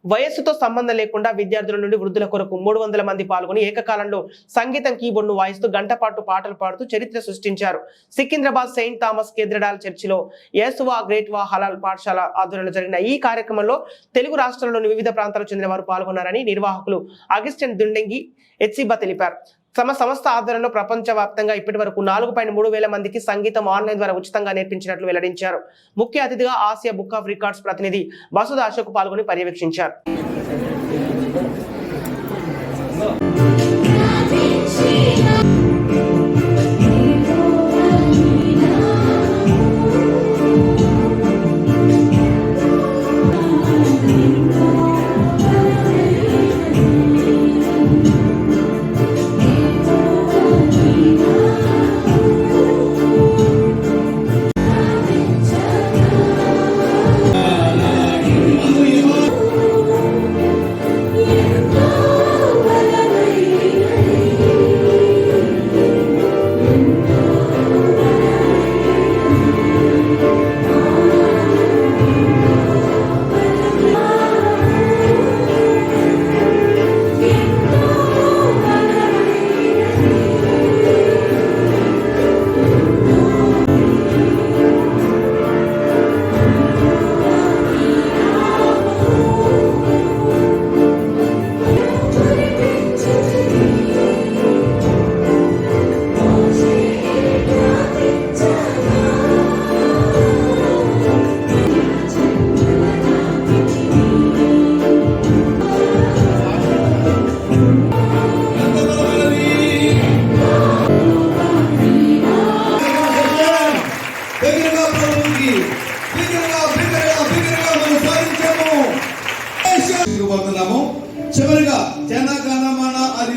వయస్సుతో సంబంధం లేకుండా విద్యార్థుల నుండి వృద్ధుల కొరకు 300 మంది పాల్గొని ఏకకాలంలో సంగీతం కీబోర్డును వాయిస్తూ గంటపాటు పాటలు పాడుతూ చరిత్ర సృష్టించారు. సికింద్రాబాద్ సెయింట్ థామస్ కేథడ్రల్ చర్చిలో యేసువా గ్రేట్వా హలాల్ పాఠశాల ఆధ్వర్యంలో జరిగిన ఈ కార్యక్రమంలో తెలుగు రాష్ట్రాల్లోని వివిధ ప్రాంతాలకు చెందిన వారు పాల్గొన్నారని నిర్వాహకులు అగస్టిన్ దుండెంగి హెచ్సిబా తెలిపారు. తమ సంస్థ ఆధ్వర్యంలో ప్రపంచవ్యాప్తంగా ఇప్పటి వరకు 4.3 మందికి సంగీతం ఆన్లైన్ ద్వారా ఉచితంగా నేర్పించినట్లు వెల్లడించారు. ముఖ్య అతిథిగా ఆసియా బుక్ ఆఫ్ రికార్డ్స్ ప్రతినిధి బసుధ అశోక్ పాల్గొని పర్యవేక్షించారు. చివరిగా జనగణమన అది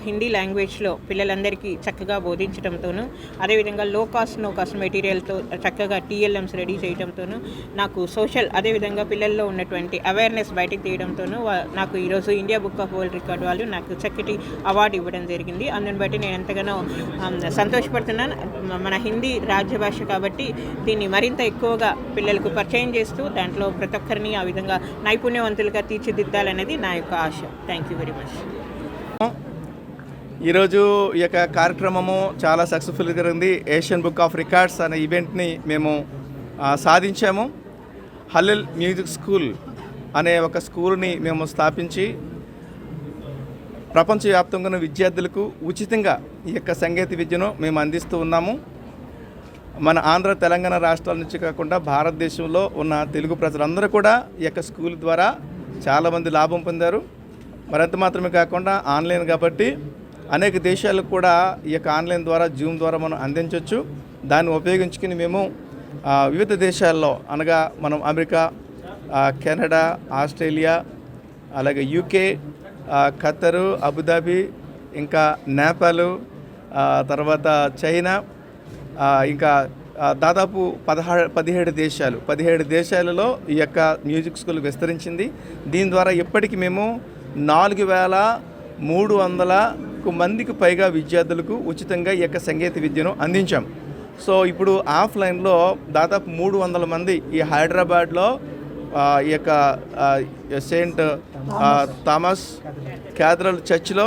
హిందీ లాంగ్వేజ్లో పిల్లలందరికీ చక్కగా బోధించడంతోనూ అదేవిధంగా లో కాస్ట్ మెటీరియల్తో చక్కగా TLMs రెడీ చేయడంతోనూ నాకు సోషల్ అదేవిధంగా పిల్లల్లో ఉన్నటువంటి అవేర్నెస్ బయటకు తీయడంతోనూ నాకు ఈరోజు India book of world record వాళ్ళు నాకు చక్కటి అవార్డు ఇవ్వడం జరిగింది. అందుని బట్టి నేను ఎంతగానో సంతోషపడుతున్నాను. మన హిందీ రాజ్యభాష కాబట్టి దీన్ని మరింత ఎక్కువగా పిల్లలకు పరిచయం చేస్తూ దాంట్లో ప్రతి ఒక్కరిని ఆ విధంగా నైపుణ్యవంతులుగా తీర్చిదిద్దాలనేది నా యొక్క ఆశ. Thank you very much. ఈరోజు ఈ యొక్క కార్యక్రమము చాలా సక్సెస్ఫుల్గా జరిగింది. ఏషియన్ బుక్ ఆఫ్ రికార్డ్స్ అనే ఈవెంట్ని మేము సాధించాము. హల్లెల్ మ్యూజిక్ స్కూల్ అనే ఒక స్కూల్ని మేము స్థాపించి ప్రపంచవ్యాప్తంగా ఉన్న విద్యార్థులకు ఉచితంగా ఈ యొక్క సంగీత విద్యను మేము అందిస్తూ ఉన్నాము. మన ఆంధ్ర తెలంగాణ రాష్ట్రాల నుంచి కాకుండా భారతదేశంలో ఉన్న తెలుగు ప్రజలందరూ కూడా ఈ యొక్క స్కూల్ ద్వారా చాలామంది లాభం పొందారు. మరింత మాత్రమే కాకుండా ఆన్లైన్ కాబట్టి అనేక దేశాలకు కూడా ఈ యొక్క ఆన్లైన్ ద్వారా జూమ్ ద్వారా మనం అందించవచ్చు. దాన్ని ఉపయోగించుకుని మేము వివిధ దేశాల్లో అనగా మనం అమెరికా, కెనడా, ఆస్ట్రేలియా, అలాగే UK, ఖత్తరు, అబుదాబి, ఇంకా నేపాల్, తర్వాత చైనా, ఇంకా దాదాపు 17 దేశాలలో ఈ యొక్క మ్యూజిక్ స్కూల్ విస్తరించింది. దీని ద్వారా ఇప్పటికి మేము 4300 మందికి పైగా విద్యార్థులకు ఉచితంగా ఈ యొక్క సంగీత విద్యను అందించాం. సో ఇప్పుడు ఆఫ్లైన్లో దాదాపు 300 మంది ఈ హైదరాబాద్లో ఈ యొక్క సెయింట్ థామస్ క్యాథడ్రల్ చర్చ్లో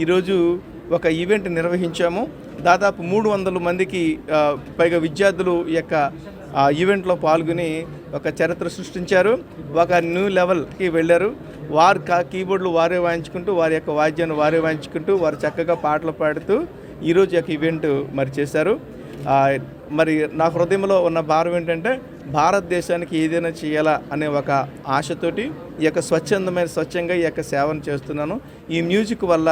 ఈరోజు ఒక ఈవెంట్ నిర్వహించాము. దాదాపు 300 మందికి పైగా విద్యార్థులు ఈ యొక్క ఈవెంట్లో పాల్గొని ఒక చరిత్ర సృష్టించారు, ఒక న్యూ లెవెల్కి వెళ్ళారు. వారు కీబోర్డులు వారే వాయించుకుంటూ, వారి యొక్క వాద్యాన్ని వారే వాయించుకుంటూ, వారు చక్కగా పాటలు పాడుతూ ఈరోజు యొక్క ఈవెంట్ మరి చేశారు. మరి నా హృదయంలో ఉన్న భారం ఏంటంటే భారతదేశానికి ఏదైనా చేయాలా అనే ఒక ఆశతోటి ఈ యొక్క స్వచ్ఛంగా ఈ యొక్క సేవను చేస్తున్నాను. ఈ మ్యూజిక్ వల్ల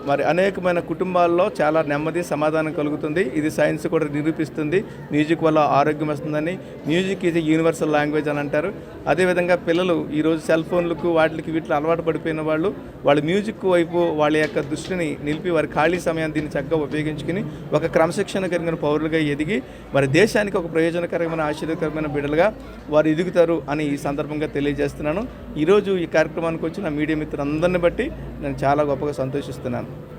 మరి అనేకమైన కుటుంబాల్లో చాలా నెమ్మది సమాధానం కలుగుతుంది. ఇది సైన్స్ కూడా నిరూపిస్తుంది. మ్యూజిక్ వల్ల ఆరోగ్యం వస్తుందని. మ్యూజిక్ ఈజ్ యూనివర్సల్ లాంగ్వేజ్ అని అంటారు. అదేవిధంగా పిల్లలు ఈరోజు సెల్ ఫోన్లకు వీటికి అలవాటు పడిపోయిన వాళ్ళ మ్యూజిక్ వైపు వాళ్ళ యొక్క దృష్టిని నిలిపి వారి ఖాళీ సమయాన్ని దీన్ని చక్కగా ఉపయోగించుకుని ఒక క్రమశిక్షణ కలిగిన పౌరులుగా ఎదిగి మరి దేశానికి ఒక ప్రయోజనకరమైన ఆశీర్వదకరమైన బిడ్డలుగా వారు ఎదుగుతారు అని ఈ సందర్భంగా తెలియజేస్తున్నాను. ఈరోజు ఈ కార్యక్రమానికి వచ్చిన మీడియా మిత్రులందరిని బట్టి నేను చాలా గొప్పగా సంతోషిస్తున్నాను.